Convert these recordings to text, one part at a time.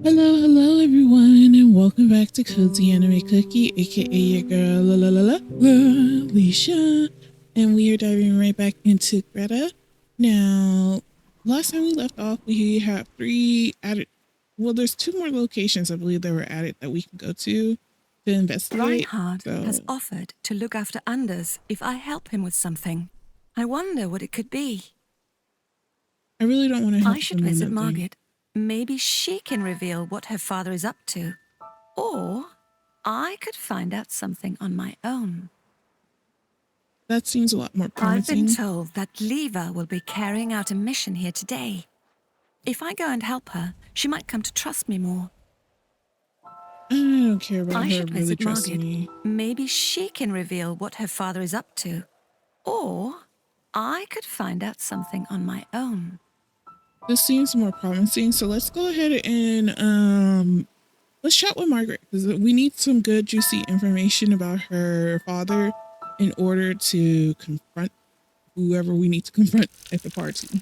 Hello everyone, and welcome back to CozyAnimeCookie, aka your girl, Alicia, and we are diving right back into Greta. Now, last time we left off, we have three added. Well, there's two more locations I believe that were added that we can go to investigate. Reinhard has So offered to look after Anders if I help him with something. I wonder what it could be. I really don't want to help I should them with visit nothing. Margaret. Maybe she can reveal what her father is up to. Or I could find out something on my own. That seems a lot more I've been promising. told that Leva will be carrying out a mission here today. If I go and help her, she might come to trust me more. I don't care about I her should really visit trusting Margaret. me. Maybe she can reveal what her father is up to. Or I could find out something on my own. This seems more promising, so let's go ahead and let's chat with Margaret because we need some good juicy information about her father in order to confront whoever we need to confront at the party.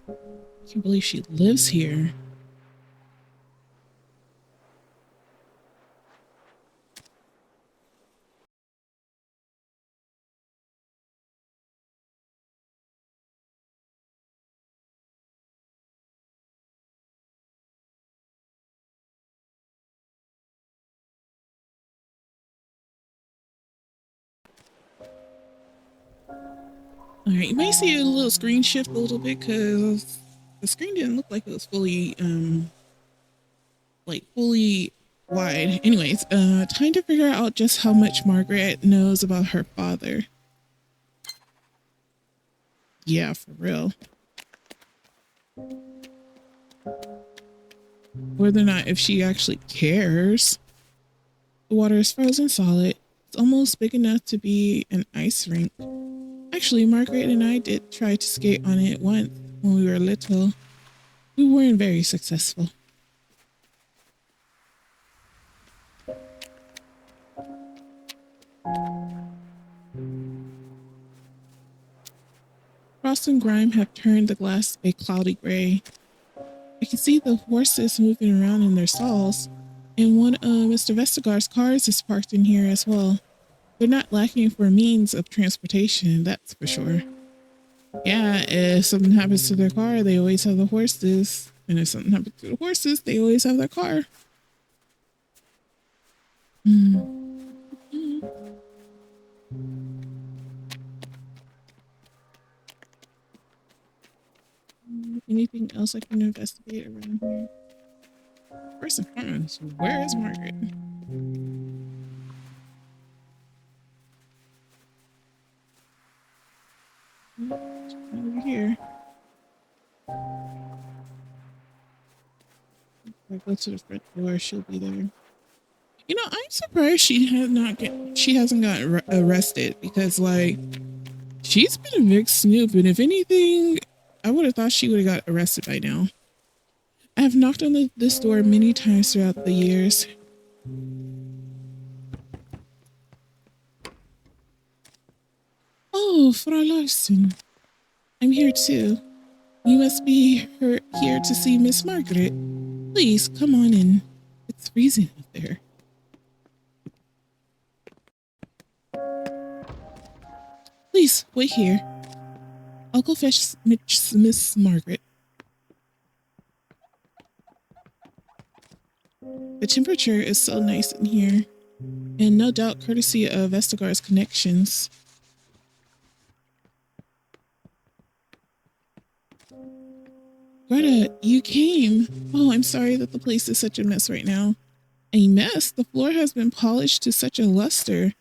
I can't believe she lives here. All right, you might see a little screen shift a little bit because the screen didn't look like it was fully fully wide. Anyways, time to figure out just how much Margaret knows about her father. Yeah, for real. Whether or not if she actually cares. The water is frozen solid. It's almost big enough to be an ice rink. Actually, Margaret and I did try to skate on it once when we were little. We weren't very successful. Frost and grime have turned the glass a cloudy gray. I can see the horses moving around in their stalls, and one of Mr. Vestergaard's cars is parked in here as well. They're not lacking for means of transportation, that's for sure. Yeah, if something happens to their car, they always have the horses. And if something happens to the horses, they always have their car. Anything else I can investigate around here? First and foremost, where is Margaret? Over here. If I go to the front door, she'll be there. You know, I'm surprised she hasn't gotten arrested because like she's been a big snoop, and if anything, I would have thought she would have got arrested by now. I have knocked on this door many times throughout the years. Oh, Frau Larson, I'm here too. You must be here to see Miss Margaret. Please come on in. It's freezing out there. Please wait here. I'll go fetch Miss Margaret. The temperature is so nice in here, and no doubt courtesy of Vestergaard's connections. Gerda, you came. Oh, I'm sorry that the place is such a mess right now. A mess? The floor has been polished to such a luster.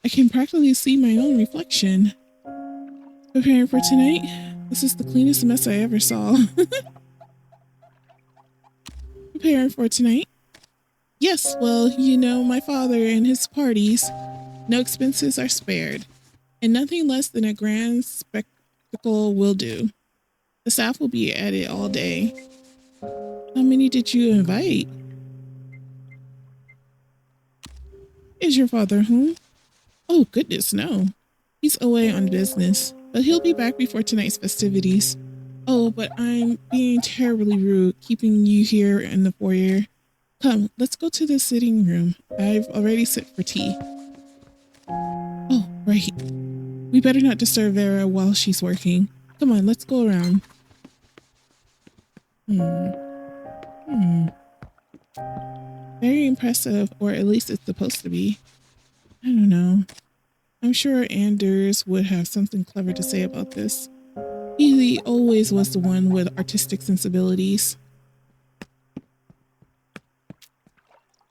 I can practically see my own reflection. Preparing for tonight? This is the cleanest mess I ever saw. Preparing for tonight? Yes, well, you know, my father and his parties. No expenses are spared. And nothing less than a grand spectacle will do. The staff will be at it all day. How many did you invite? Is your father home? Oh, goodness, no. He's away on business, but he'll be back before tonight's festivities. Oh, but I'm being terribly rude, keeping you here in the foyer. Come, let's go to the sitting room. I've already set for tea. Oh, right. We better not disturb Vera while she's working. Come on, let's go around. Very impressive, or at least it's supposed to be. I don't know. I'm sure Anders would have something clever to say about this. He always was the one with artistic sensibilities.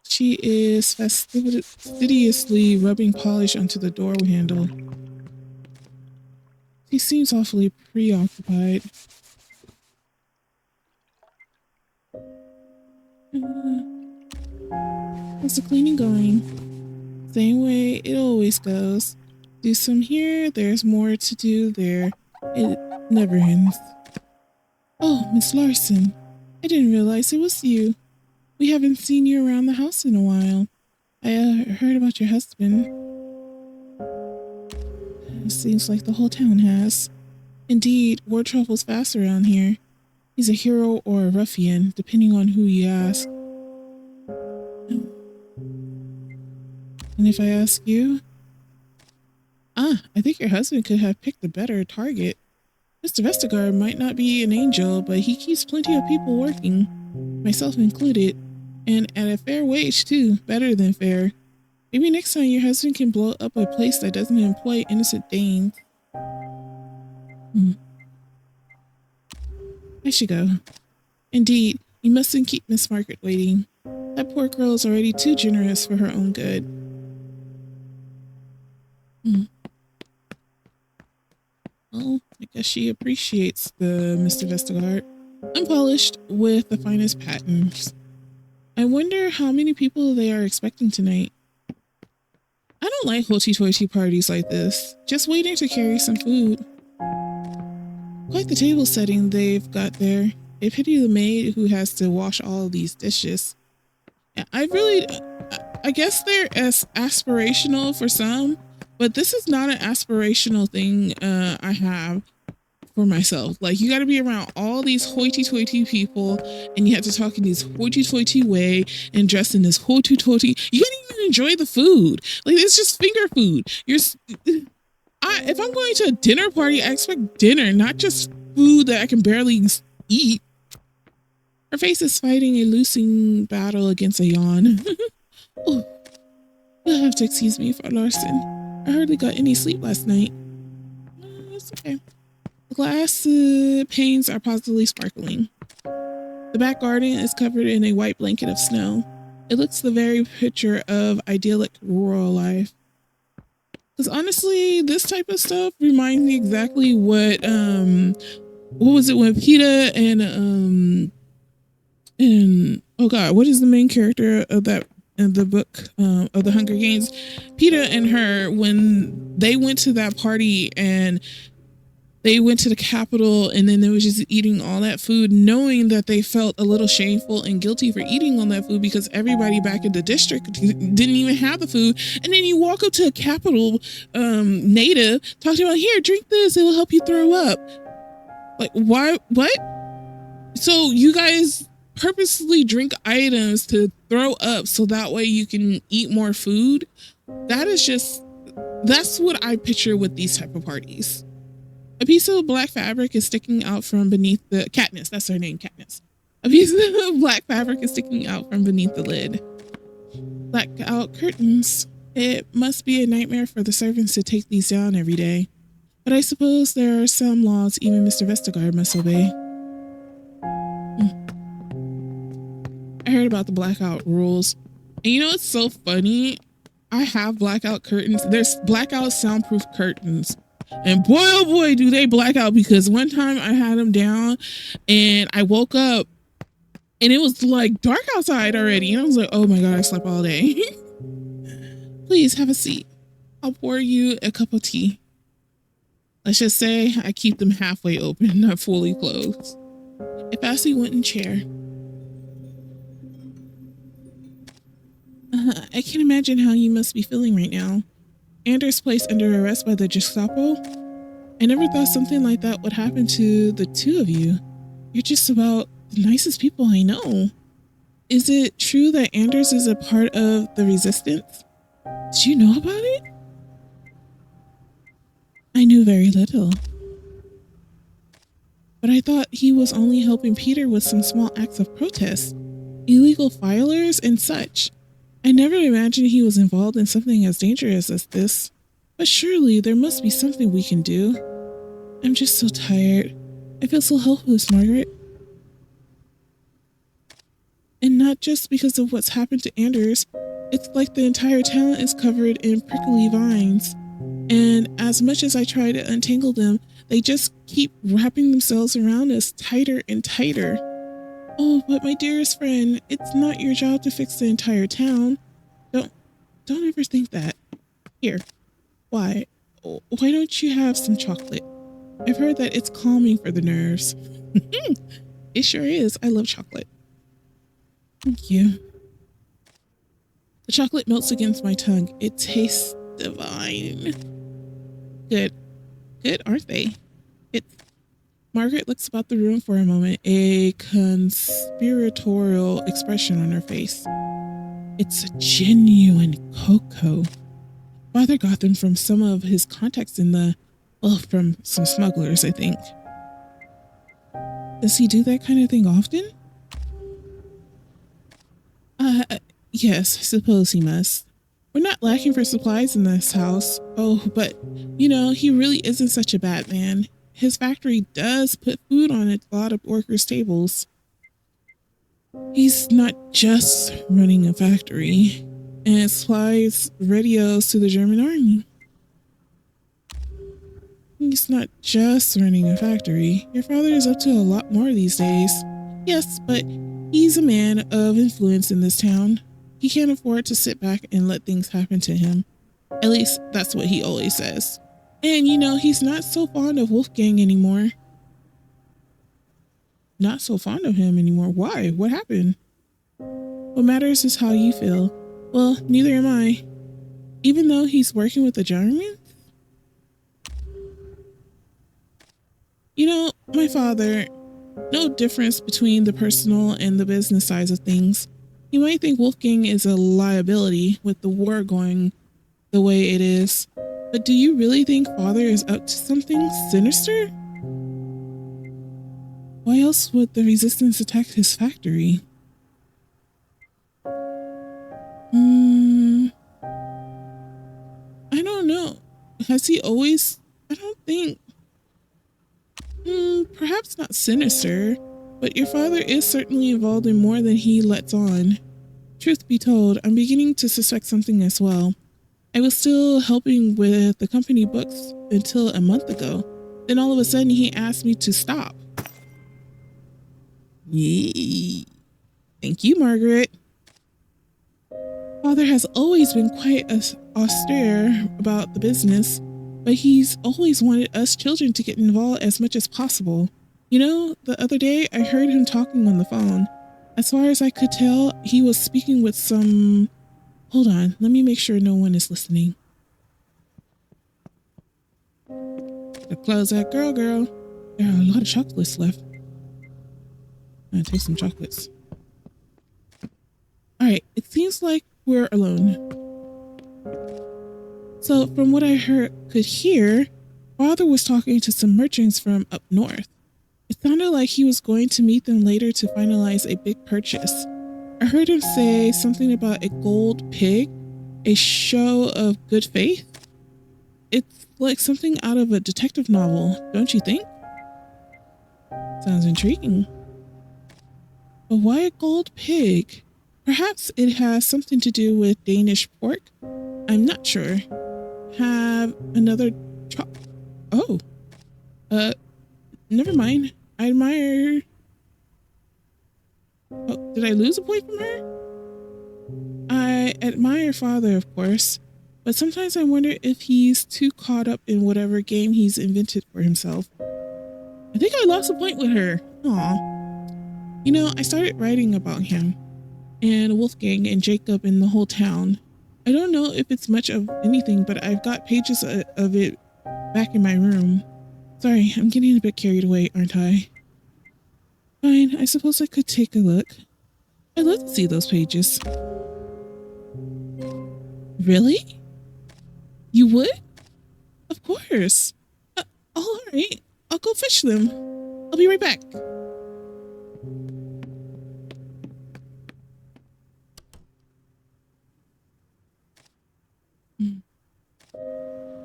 She is fastidiously rubbing polish onto the door handle. She seems awfully preoccupied. How's the cleaning going? Same way it always goes. Do some here, there's more to do there. It never ends. Oh, Miss Larson. I didn't realize it was you. We haven't seen you around the house in a while. I heard about your husband. It seems like the whole town has. Indeed, war travels fast around here. He's a hero or a ruffian, depending on who you ask. And if I ask you? I think your husband could have picked a better target. Mr. Vestergaard might not be an angel, but he keeps plenty of people working, myself included, and at a fair wage too, better than fair. Maybe next time your husband can blow up a place that doesn't employ innocent Danes. I should go. Indeed, you mustn't keep Miss Margaret waiting. That poor girl is already too generous for her own good. Well, I guess she appreciates the Mr. Vestergaard. Unpolished with the finest patterns. I wonder how many people they are expecting tonight. I don't like hoity-toity parties like this. Just waiting to carry some food. Quite the table setting they've got there. I pity the maid who has to wash all of these dishes. I guess they're as aspirational for some, but this is not an aspirational thing I have for myself. Like, you got to be around all these hoity-toity people, and you have to talk in this hoity-toity way and dress in this hoity-toity. You can't even enjoy the food. Like, it's just finger food. If I'm going to a dinner party, I expect dinner, not just food that I can barely eat. Her face is fighting a losing battle against a yawn. Oh, you'll have to excuse me, Frau Larson. I hardly got any sleep last night. It's okay. The glass panes are positively sparkling. The back garden is covered in a white blanket of snow. It looks the very picture of idyllic rural life. Because honestly, this type of stuff reminds me exactly what was it when Peeta and oh god, what is the main character of that in the book of the Hunger Games? Peeta and her, when they went to that party and they went to the Capitol, and then they was just eating all that food, knowing that they felt a little shameful and guilty for eating all that food because everybody back in the district didn't even have the food. And then you walk up to a Capitol native talking about, here, drink this, it will help you throw up. Like, why? What? So you guys purposely drink items to throw up so that way you can eat more food? That's what I picture with these type of parties. A piece of black fabric is sticking out from beneath the Katniss. That's her name, Katniss. A piece of black fabric is sticking out from beneath the lid. Blackout curtains. It must be a nightmare for the servants to take these down every day. But I suppose there are some laws even Mr. Vestergaard must obey. I heard about the blackout rules. And you know what's so funny? I have blackout curtains. There's blackout soundproof curtains. And boy, oh boy, do they black out, because one time I had them down and I woke up and it was like dark outside already. And I was like, oh my God, I slept all day. Please have a seat. I'll pour you a cup of tea. Let's just say I keep them halfway open, not fully closed. A fancy wooden chair. I can imagine how you must be feeling right now. Anders placed under arrest by the Gestapo. I never thought something like that would happen to the two of you. You're just about the nicest people I know. Is it true that Anders is a part of the resistance? Did you know about it? I knew very little. But I thought he was only helping Peter with some small acts of protest, illegal filers and such. I never imagined he was involved in something as dangerous as this. But surely there must be something we can do. I'm just so tired. I feel so helpless, Margaret. And not just because of what's happened to Anders. It's like the entire town is covered in prickly vines. And as much as I try to untangle them, they just keep wrapping themselves around us tighter and tighter. Oh, but my dearest friend, it's not your job to fix the entire town. Don't ever think that. Here, why don't you have some chocolate? I've heard that it's calming for the nerves. It sure is. I love chocolate. Thank you. The chocolate melts against my tongue. It tastes divine. Good, aren't they? Margaret looks about the room for a moment, a conspiratorial expression on her face. It's a genuine cocoa. Father got them from some of his contacts from some smugglers, I think. Does he do that kind of thing often? Yes, I suppose he must. We're not lacking for supplies in this house. Oh, but, he really isn't such a bad man. His factory does put food on a lot of workers' tables. He's not just running a factory and supplies radios to the German army. He's not just running a factory. Your father is up to a lot more these days. Yes, but he's a man of influence in this town. He can't afford to sit back and let things happen to him. At least that's what he always says. And he's not so fond of Wolfgang anymore. Not so fond of him anymore. Why? What happened? What matters is how you feel. Well, neither am I. Even though he's working with the Germans? My father, no difference between the personal and the business sides of things. You might think Wolfgang is a liability with the war going the way it is. But do you really think father is up to something sinister? Why else would the resistance attack his factory? I don't know. Has he always? I don't think. Perhaps not sinister, but your father is certainly involved in more than he lets on. Truth be told, I'm beginning to suspect something as well. I was still helping with the company books until a month ago. Then all of a sudden he asked me to stop. Yee. Thank you, Margaret. Father has always been quite austere about the business, but he's always wanted us children to get involved as much as possible. The other day I heard him talking on the phone. As far as I could tell, he was speaking with some... Hold on, let me make sure no one is listening. To close that girl. There are a lot of chocolates left. I'm gonna take some chocolates. Alright, it seems like we're alone. So from what I could hear, father was talking to some merchants from up north. It sounded like he was going to meet them later to finalize a big purchase. I heard him say something about a gold pig, a show of good faith. It's like something out of a detective novel, don't you think? Sounds intriguing. But why a gold pig? Perhaps it has something to do with Danish pork? I'm not sure. Have another Oh. Never mind. I admire... Oh, did I lose a point from her? I admire father, of course, but sometimes I wonder if he's too caught up in whatever game he's invented for himself. I think I lost a point with her. Aw. You know, I started writing about him and Wolfgang and Jacob and the whole town. I don't know if it's much of anything, but I've got pages of it back in my room. Sorry, I'm getting a bit carried away, aren't I? Fine, I suppose I could take a look. I'd love to see those pages. Really? You would? Of course. All right, I'll go fetch them. I'll be right back.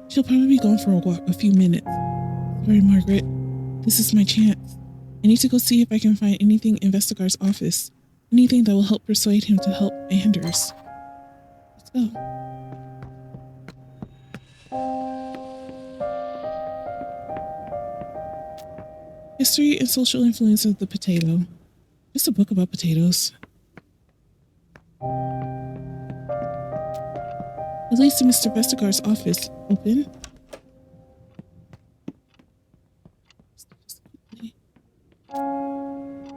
She'll probably be gone for a few minutes. Sorry, Margaret. This is my chance. I need to go see if I can find anything in Vestergaard's office. Anything that will help persuade him to help Anders. Let's go. History and social influence of the potato. Just a book about potatoes. It leads to Mr. Vestergaard's office. Open.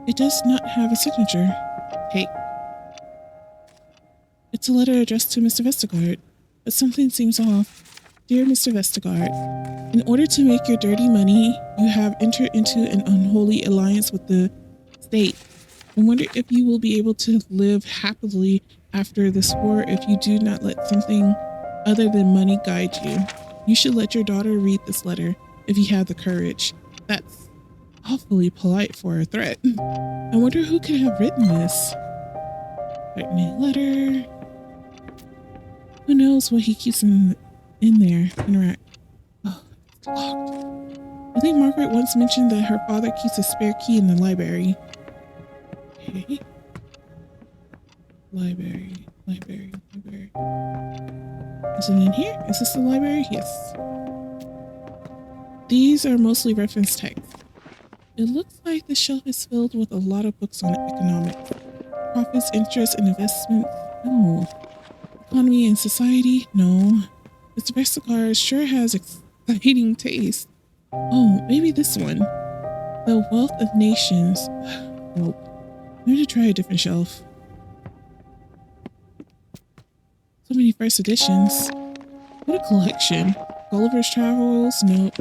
It does not have a signature. Take. It's a letter addressed to Mr. Vestergaard, but something seems off. Dear Mr. Vestergaard, in order to make your dirty money, you have entered into an unholy alliance with the state. I wonder if you will be able to live happily after this war if you do not let something other than money guide you. You should let your daughter read this letter if you have the courage. That's awfully polite for a threat. I wonder who could have written this. Write me a letter. Who knows what he keeps in there? Interact. Oh, it's locked. I think Margaret once mentioned that her father keeps a spare key in the library. Okay. Library. Is it in here? Is this the library? Yes. These are mostly reference texts. It looks like the shelf is filled with a lot of books on economics. Profits, interest, and investments? No. Economy and society? No. Mr. Vestergaard sure has exciting taste. Oh, maybe this one. The Wealth of Nations. Nope. I'm going to try a different shelf. So many first editions. What a collection. Gulliver's Travels? Nope.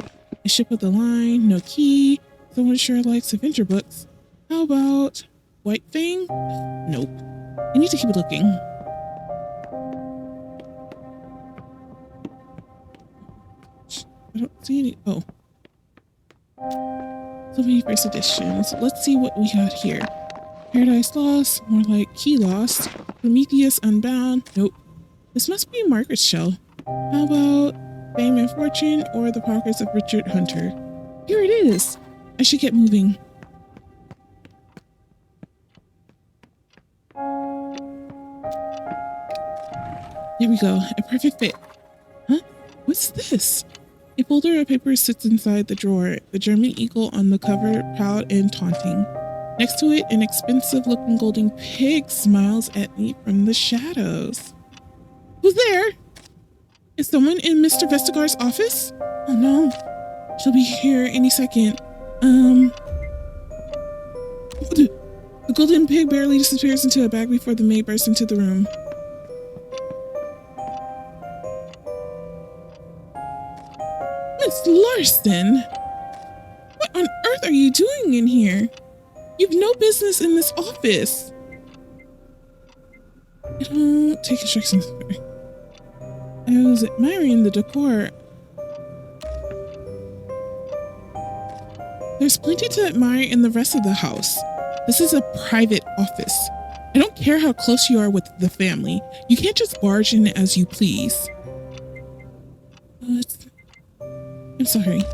A Ship of the Line? No key. Someone sure likes adventure books. How about White Fang? Nope. I need to keep looking. I don't see any. Oh. So many first editions. Let's see what we got here. Paradise Lost, more like Key Lost. Prometheus Unbound. Nope. This must be Margaret's shell. How about Fame and Fortune or The Progress of Richard Hunter? Here it is. I should get moving. There we go. A perfect fit. Huh? What's this? A folder of papers sits inside the drawer. The German eagle on the cover, proud and taunting. Next to it, an expensive-looking golden pig smiles at me from the shadows. Who's there? Is someone in Mr. Vestergaard's office? Oh no. She'll be here any second. The golden pig barely disappears into a bag before the maid bursts into the room. Miss Larson! What on earth are you doing in here? You've no business in this office. I don't take instructions. I was admiring the decor. There's plenty to admire in the rest of the house. This is a private office. I don't care how close you are with the family. You can't just barge in as you please. I'm sorry.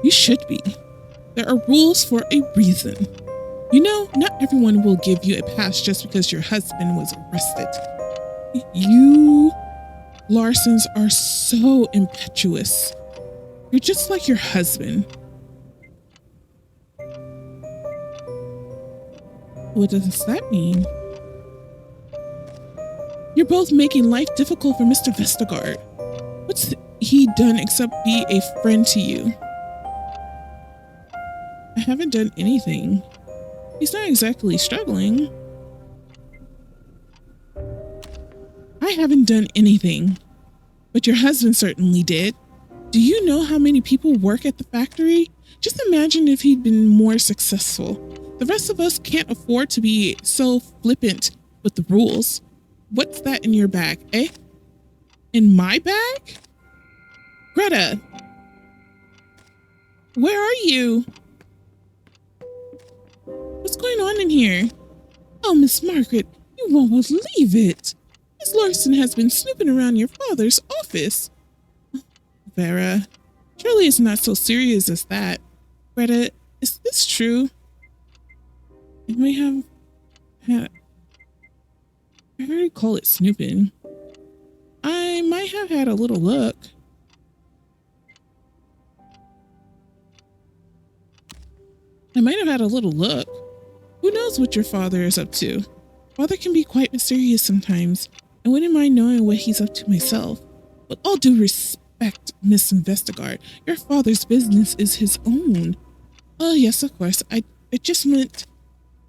You should be. There are rules for a reason. You know, not everyone will give you a pass just because your husband was arrested. You Larsons are so impetuous. You're just like your husband. What does that mean? You're both making life difficult for Mr. Vestergaard. What's he done except be a friend to you? I haven't done anything. He's not exactly struggling. I haven't done anything, but your husband certainly did. Do you know how many people work at the factory? Just imagine if he'd been more successful. The rest of us can't afford to be so flippant with the rules. What's that in your bag, eh? In my bag? Greta! Where are you? What's going on in here? Oh, Miss Margaret, you won't believe it. Miss Larson has been snooping around your father's office. Vera, surely it's not so serious as that. Greta, is this true? It may have had... I heard you call it snooping. I might have had a little look. Who knows what your father is up to? Father can be quite mysterious sometimes. I wouldn't mind knowing what he's up to myself. With all due respect, Miss Vestergaard, your father's business is his own. Oh, yes, of course. I just meant...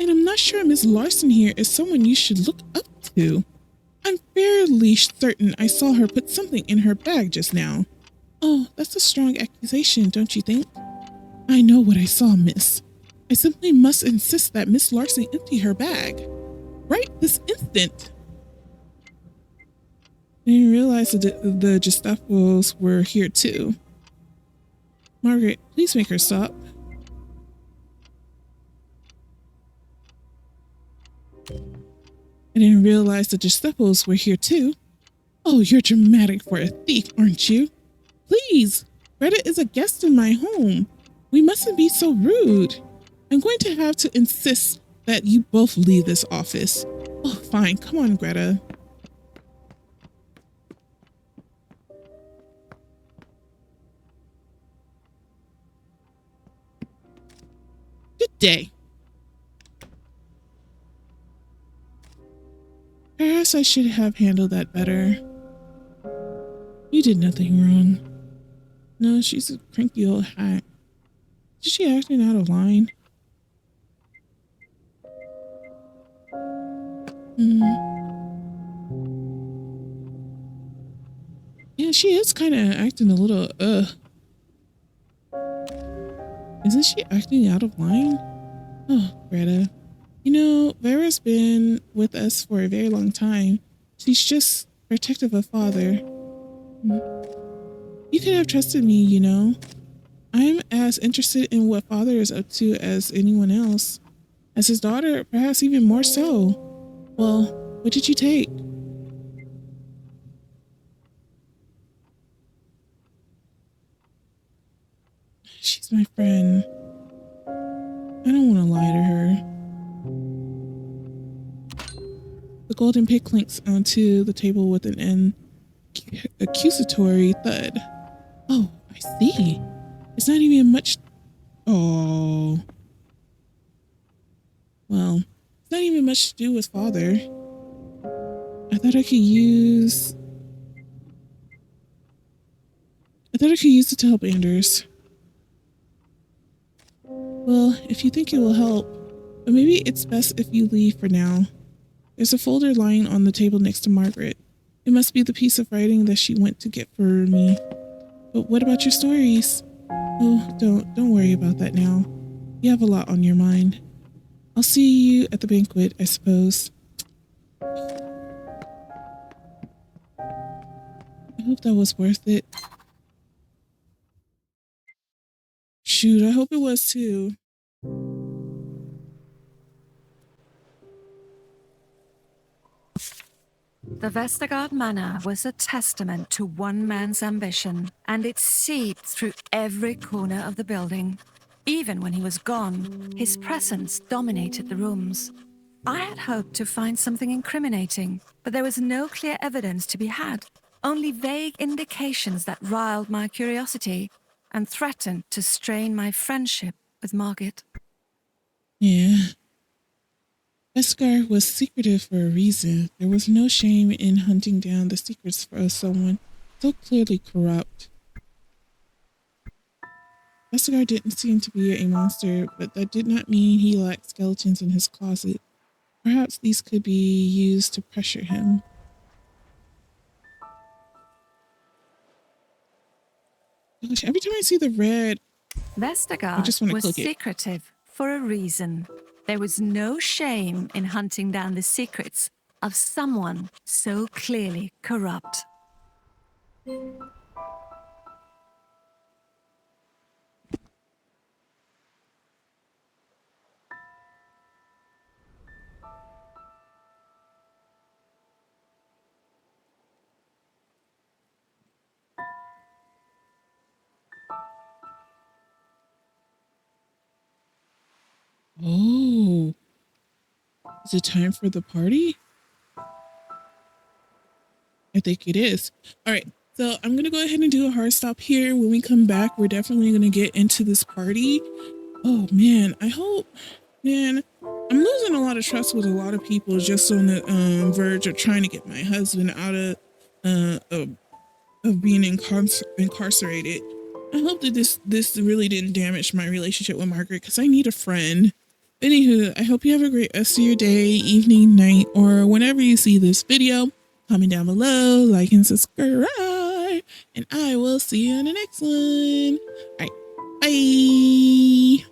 And I'm not sure Miss Larson here is someone you should look up to. I'm fairly certain I saw her put something in her bag just now. Oh, that's a strong accusation, don't you think? I know what I saw, miss. I simply must insist that Miss Larson empty her bag. Right this instant. I didn't realize that the Gestapos were here too. Margaret, please make her stop. I didn't realize the Gestapos were here too. Oh, you're dramatic for a thief, aren't you? Please, Greta is a guest in my home. We mustn't be so rude. I'm going to have to insist that you both leave this office. Oh, fine. Come on, Greta. Good day. Perhaps I should have handled that better. You did nothing wrong. No, she's a cranky old hack. Is she acting out of line? Yeah, she is kind of acting a little, Isn't she acting out of line? Oh, Greta. You know, Vera's been with us for a very long time. She's just protective of Father. You could have trusted me, you know. I'm as interested in what Father is up to as anyone else. As his daughter, perhaps even more so. Well, what did you take? She's my friend. I don't want to lie to her. The golden pig clinks onto the table with an accusatory thud. Oh, I see. It's not even much... Oh. Well, it's not even much to do with Father. I thought I could use it to help Anders. Well, if you think it will help, but maybe it's best if you leave for now. There's a folder lying on the table next to Margaret. It must be the piece of writing that she went to get for me. But what about your stories? Oh, don't worry about that now. You have a lot on your mind. I'll see you at the banquet, I suppose. I hope that was worth it. Shoot, I hope it was too. The Vestergaard Manor was a testament to one man's ambition, and it seeped through every corner of the building. Even when he was gone, his presence dominated the rooms. I had hoped to find something incriminating, but there was no clear evidence to be had, only vague indications that riled my curiosity and threatened to strain my friendship with Margaret. Yeah. Beskar was secretive for a reason. There was no shame in hunting down the secrets of someone so clearly corrupt. Beskar didn't seem to be a monster, but that did not mean he lacked skeletons in his closet. Perhaps these could be used to pressure him. Gosh, every time I see the red, I Vestergaard just want to was click it. secretive for a reason. There was no shame in hunting down the secrets of someone so clearly corrupt. Oh, is it time for the party? I think it is. All right. So I'm going to go ahead and do a hard stop here. When we come back, we're definitely going to get into this party. Oh, man. I hope, man, I'm losing a lot of trust with a lot of people just on the verge of trying to get my husband out of being incarcerated. I hope that this really didn't damage my relationship with Margaret because I need a friend. Anywho, I hope you have a great rest of your day, evening, night, or whenever you see this video. Comment down below, like and subscribe, and I will see you in the next one. All right, bye.